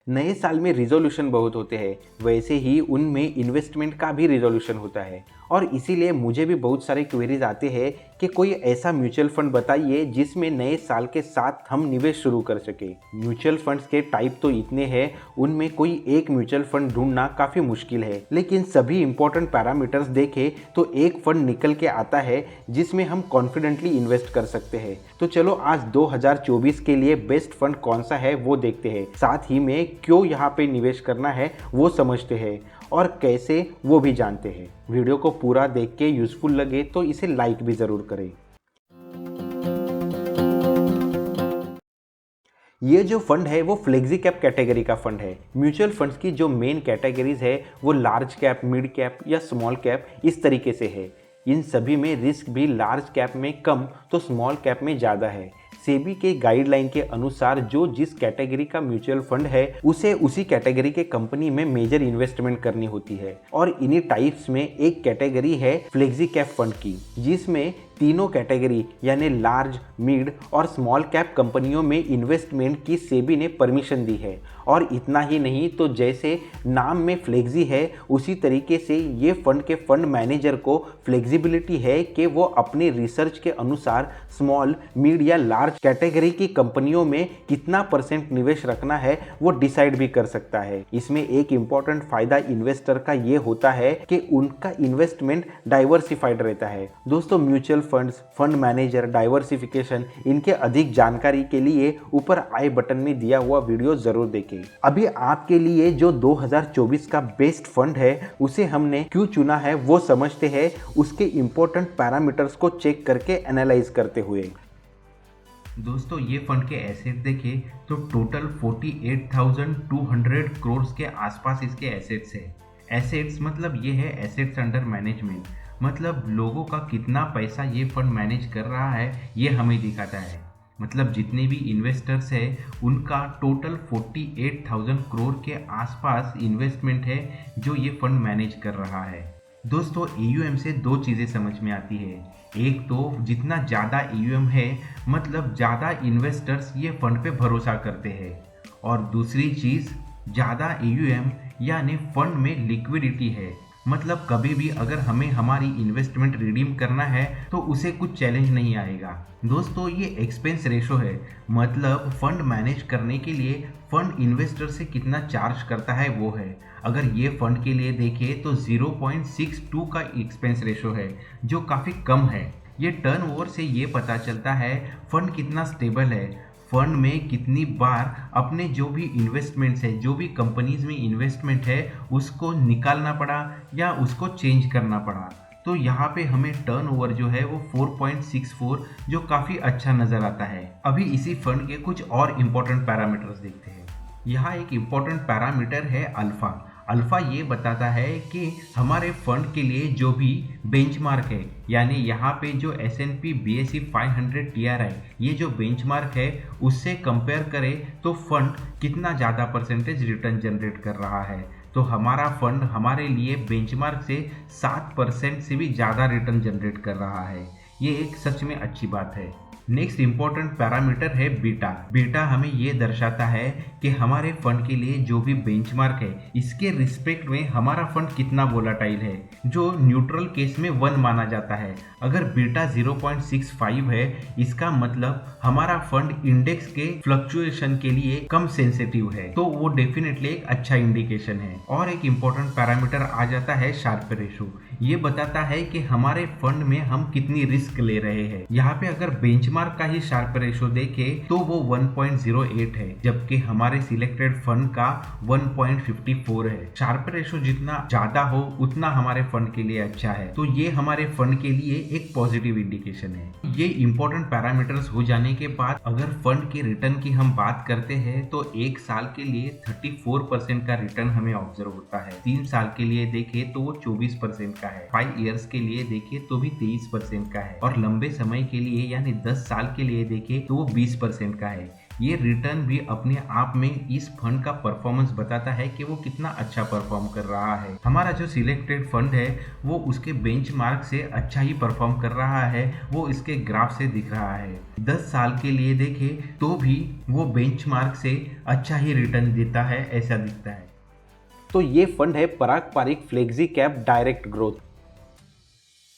नए साल में रिजोल्यूशन बहुत होते हैं, वैसे ही उनमें इन्वेस्टमेंट का भी रिजोल्यूशन होता है और इसीलिए मुझे भी बहुत सारे क्वेरीज आते हैं कि कोई ऐसा म्यूचुअल फंड बताइए जिसमें नए साल के साथ हम निवेश शुरू कर सके। म्यूचुअल फंड्स के टाइप तो इतने हैं, उनमें कोई एक म्यूचुअल फंड ढूंढना काफ़ी मुश्किल है, लेकिन सभी इंपॉर्टेंट पैरामीटर्स देखें तो एक फंड निकल के आता है जिसमें हम कॉन्फिडेंटली इन्वेस्ट कर सकते हैं। तो चलो आज 2024 के लिए बेस्ट फंड कौन सा है वो देखते हैं, साथ ही में क्यों यहाँ पे निवेश करना है वो समझते हैं और कैसे वो भी जानते हैं। वीडियो को पूरा देख के यूजफुल लगे तो इसे लाइक भी ज़रूर करें। ये जो फंड है वो फ्लेक्सी कैप कैटेगरी का फंड है। म्यूचुअल फंड्स की जो मेन कैटेगरीज है वो लार्ज कैप, मिड कैप या स्मॉल कैप इस तरीके से है। इन सभी में रिस्क भी लार्ज कैप में कम तो स्मॉल कैप में ज़्यादा है। सेबी के गाइडलाइन के अनुसार जो जिस कैटेगरी का म्यूचुअल फंड है उसे उसी कैटेगरी के कंपनी में मेजर इन्वेस्टमेंट करनी होती है और इन्हीं टाइप्स में एक कैटेगरी है फ्लेक्सी कैप फंड की, जिसमें तीनों कैटेगरी यानी लार्ज, मिड और स्मॉल कैप कंपनियों में इन्वेस्टमेंट की सेबी ने परमिशन दी है। और इतना ही नहीं, तो जैसे नाम में फ्लेक्सी है उसी तरीके से ये फंड के फंड मैनेजर को फ्लेक्सिबिलिटी है कि वो अपने रिसर्च के अनुसार स्मॉल, मिड या लार्ज कैटेगरी की कंपनियों में कितना % निवेश रखना है वो डिसाइड भी कर सकता है। इसमें एक इम्पॉर्टेंट फायदा इन्वेस्टर का ये होता है कि उनका इन्वेस्टमेंट डाइवर्सिफाइड रहता है। दोस्तों, mutual funds, fund manager, diversification, इनके अधिक जानकारी के लिए ऊपर आई बटन में दिया हुआ वीडियो जरूर देखें। अभी आपके लिए जो 2024 का बेस्ट फंड है उसे हमने क्यों चुना है वो समझते हैं, उसके इंपॉर्टेंट पैरामीटर्स को चेक करके एनालाइज करते हुए। दोस्तों, ये फंड के एसेट देखें तो टोटल 48,200 करोड़ के आसपास इसके एसेट्स है। एसेट्स मतलब ये है एसेट्स अंडर मैनेजमेंट, मतलब लोगों का कितना पैसा ये फंड मैनेज कर रहा है ये हमें दिखाता है। मतलब जितने भी इन्वेस्टर्स है उनका टोटल 48,000 करोड़ के आसपास इन्वेस्टमेंट है जो ये फंड मैनेज कर रहा है। दोस्तों, AUM से दो चीज़ें समझ में आती है। एक तो जितना ज़्यादा AUM है मतलब ज़्यादा इन्वेस्टर्स ये फंड पे भरोसा करते हैं, और दूसरी चीज़ ज़्यादा AUM यानी फंड में लिक्विडिटी है, मतलब कभी भी अगर हमें हमारी इन्वेस्टमेंट रिडीम करना है तो उसे कुछ चैलेंज नहीं आएगा। दोस्तों, ये एक्सपेंस रेशो है, मतलब फंड मैनेज करने के लिए फंड इन्वेस्टर से कितना चार्ज करता है वो है। अगर ये फंड के लिए देखें तो 0.62 का एक्सपेंस रेशो है जो काफ़ी कम है। ये टर्नओवर से ये पता चलता है फंड कितना स्टेबल है, फंड में कितनी बार अपने जो भी इन्वेस्टमेंट्स है, जो भी कंपनीज में इन्वेस्टमेंट है उसको निकालना पड़ा या उसको चेंज करना पड़ा। तो यहाँ पे हमें टर्नओवर जो है वो 4.64 जो काफ़ी अच्छा नज़र आता है। अभी इसी फंड के कुछ और इम्पोर्टेंट पैरामीटर्स देखते हैं। यहाँ एक इम्पोर्टेंट पैरामीटर है अल्फ़ा। अल्फ़ा ये बताता है कि हमारे फंड के लिए जो भी बेंचमार्क है, यानी यहाँ पे जो S&P BSE 500 TRI ये जो बेंचमार्क है उससे कंपेयर करें तो फंड कितना ज़्यादा % रिटर्न जनरेट कर रहा है। तो हमारा फंड हमारे लिए बेंचमार्क से 7% से भी ज़्यादा रिटर्न जनरेट कर रहा है। ये एक सच में अच्छी बात है। नेक्स्ट इंपॉर्टेंट पैरामीटर है बीटा। बीटा हमें ये दर्शाता है कि हमारे फंड के लिए जो भी बेंचमार्क है इसके रिस्पेक्ट में हमारा फंड कितना वोलाटाइल है, जो न्यूट्रल केस में 1 माना जाता है। अगर बीटा 0.65 है इसका मतलब हमारा फंड इंडेक्स के फ्लक्चुएशन के लिए कम सेंसिटिव है, तो वो डेफिनेटली एक अच्छा इंडिकेशन है। और एक इम्पोर्टेंट पैरामीटर आ जाता है शार्प रेशो। ये बताता है कि हमारे फंड में हम कितनी रिस्क ले रहे हैं। यहाँ पे अगर बेंचमार्क का ही शार्प रेशो देखें तो वो 1.08 है, जबकि हमारे सिलेक्टेड फंड का 1.54 है। शार्प रेशो जितना ज्यादा हो उतना हमारे फंड के लिए अच्छा है, तो ये हमारे फंड के लिए एक पॉजिटिव इंडिकेशन है। ये इंपॉर्टेंट पैरामीटर्स हो जाने के बाद अगर फंड के रिटर्न की हम बात करते हैं तो एक साल के लिए 34% का रिटर्न हमें ऑब्जर्व होता है। 3 साल के लिए देखें तो वो 24% का है। 5 इयर्स के लिए देखें तो भी 23% का है, और लंबे समय के लिए यानी 10 साल के लिए देखें तो वो 20% का है। ये रिटर्न भी अपने आप में इस फंड का परफॉर्मेंस बताता है कि वो कितना अच्छा परफॉर्म कर रहा है। हमारा जो सिलेक्टेड फंड है वो उसके बेंचमार्क से अच्छा ही परफॉर्म कर रहा है, वो इसके ग्राफ से दिख रहा है। 10 साल के लिए देखें तो भी वो बेंचमार्क से अच्छा ही रिटर्न देता है, ऐसा दिखता है। तो ये फंड है Parag Parikh flexi cap direct growth.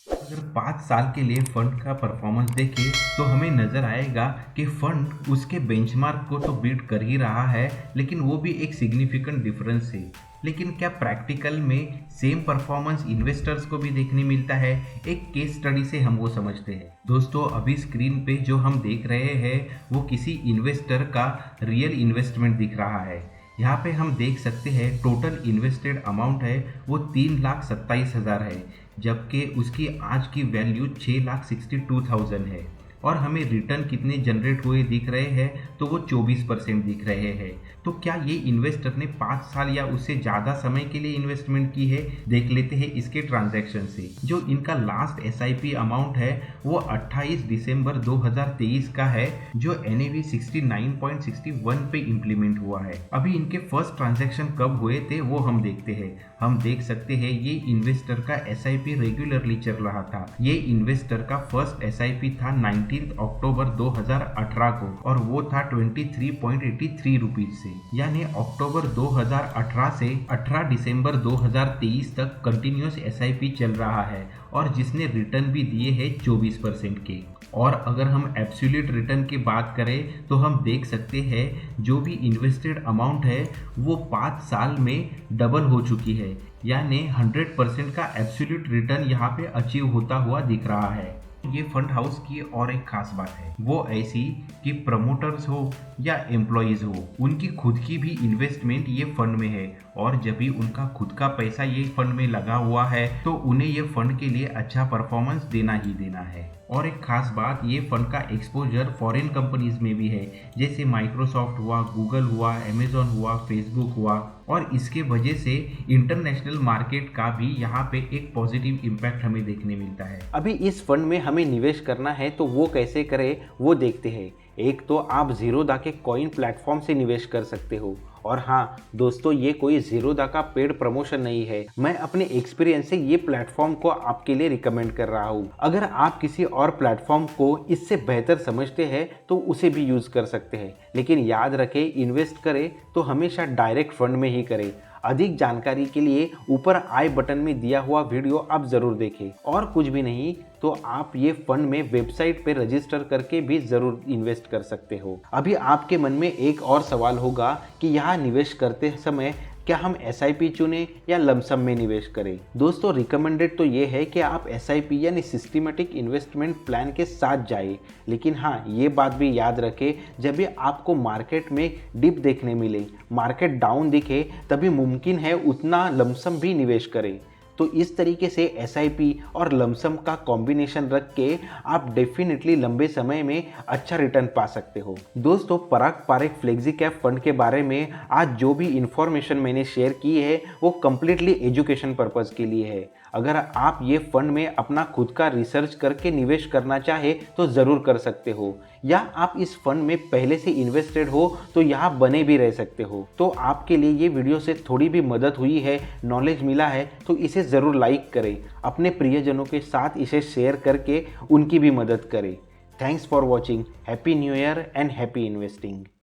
अगर 5 साल के लिए फंड का परफॉर्मेंस देखें तो हमें नजर आएगा कि फंड उसके बेंचमार्क को तो बीट कर ही रहा है, लेकिन वो भी एक सिग्निफिकेंट डिफरेंस है। लेकिन क्या प्रैक्टिकल में सेम परफॉर्मेंस इन्वेस्टर्स को भी देखने मिलता है? एक केस स्टडी से हम वो समझते हैं। दोस्तों, अभी स्क्रीन पे जो हम देख रहे हैं वो किसी इन्वेस्टर का रियल इन्वेस्टमेंट दिख रहा है। यहाँ पे हम देख सकते हैं टोटल इन्वेस्टेड अमाउंट है वो 3,27,000 है, जबकि उसकी आज की वैल्यू 6,62,000 है। और हमें रिटर्न कितने जनरेट हुए दिख रहे हैं तो वो 24% दिख रहे हैं। तो क्या ये इन्वेस्टर ने 5 साल या उससे ज़्यादा समय के लिए इन्वेस्टमेंट की है? देख लेते हैं इसके ट्रांजैक्शन से। जो इनका लास्ट SIP अमाउंट है वो 28 दिसंबर 2023 का है, जो NAV 69.61 पे इम्प्लीमेंट हुआ है। अभी इनके फर्स्ट ट्रांजैक्शन कब हुए थे वो हम देखते हैं। हम देख सकते हैं ये इन्वेस्टर का SIP रेगुलरली चल रहा था। ये इन्वेस्टर का फर्स्ट SIP था 19 अक्टूबर 2018 को, और वो था 23.83 रुपीज से। यानी अक्टूबर 2018 से 18 दिसंबर 2023 तक कंटिन्यूस SIP चल रहा है, और जिसने रिटर्न भी दिए हैं 24% के। और अगर हम एब्सोल्यूट रिटर्न की बात करें तो हम देख सकते हैं जो भी इन्वेस्टेड अमाउंट है वो 5 साल में डबल हो चुकी है। यानी 100% का एब्सोल्यूट रिटर्न यहाँ पे अचीव होता हुआ दिख रहा है। ये फंड हाउस की और एक खास बात है, वो ऐसी कि प्रमोटर्स हो या एम्प्लॉयज हो, उनकी खुद की भी इन्वेस्टमेंट ये फंड में है, और जब भी उनका खुद का पैसा ये फंड में लगा हुआ है तो उन्हें ये फंड के लिए अच्छा परफॉर्मेंस देना ही देना है। और एक खास बात, ये फंड का एक्सपोजर फॉरेन कंपनीज में भी है, जैसे माइक्रोसॉफ्ट हुआ, गूगल हुआ, अमेजॉन हुआ, फेसबुक हुआ, और इसके वजह से इंटरनेशनल मार्केट का भी यहाँ पे एक पॉजिटिव इम्पैक्ट हमें देखने मिलता है। अभी इस फंड में हमें निवेश करना है तो वो कैसे करें वो देखते हैं। एक तो आप ज़ीरोधा के कॉइन प्लेटफॉर्म से निवेश कर सकते हो। और हाँ दोस्तों, ये कोई ज़ीरोधा का पेड प्रमोशन नहीं है, मैं अपने एक्सपीरियंस से ये प्लेटफॉर्म को आपके लिए रिकमेंड कर रहा हूँ। अगर आप किसी और प्लेटफॉर्म को इससे बेहतर समझते हैं तो उसे भी यूज़ कर सकते हैं, लेकिन याद रखें इन्वेस्ट करें तो हमेशा डायरेक्ट फंड में ही करें। अधिक जानकारी के लिए ऊपर आई बटन में दिया हुआ वीडियो आप ज़रूर देखें। और कुछ भी नहीं तो आप ये फंड में वेबसाइट पे रजिस्टर करके भी ज़रूर इन्वेस्ट कर सकते हो। अभी आपके मन में एक और सवाल होगा कि यहाँ निवेश करते समय क्या हम SIP चुनें या लमसम में निवेश करें? दोस्तों, रिकमेंडेड तो ये है कि आप SIP यानी सिस्टमेटिक इन्वेस्टमेंट प्लान के साथ जाएं, लेकिन हाँ ये बात भी याद रखें, जब भी आपको मार्केट में डिप देखने मिले, मार्केट डाउन दिखे, तभी मुमकिन है उतना लमसम भी निवेश करें। तो इस तरीके से SIP और लमसम का कॉम्बिनेशन रख के आप डेफिनेटली लंबे समय में अच्छा रिटर्न पा सकते हो। दोस्तों, पराग पारिक फ्लेक्सी कैप फंड के बारे में आज जो भी इंफॉर्मेशन मैंने शेयर की है वो कम्प्लीटली एजुकेशन पर्पज़ के लिए है। अगर आप ये फंड में अपना खुद का रिसर्च करके निवेश करना चाहे तो ज़रूर कर सकते हो, या आप इस फंड में पहले से इन्वेस्टेड हो तो यहाँ बने भी रह सकते हो। तो आपके लिए ये वीडियो से थोड़ी भी मदद हुई है, नॉलेज मिला है, तो इसे ज़रूर लाइक करें, अपने प्रियजनों के साथ इसे शेयर करके उनकी भी मदद करें। Thanks for watching. Happy new year and happy investing.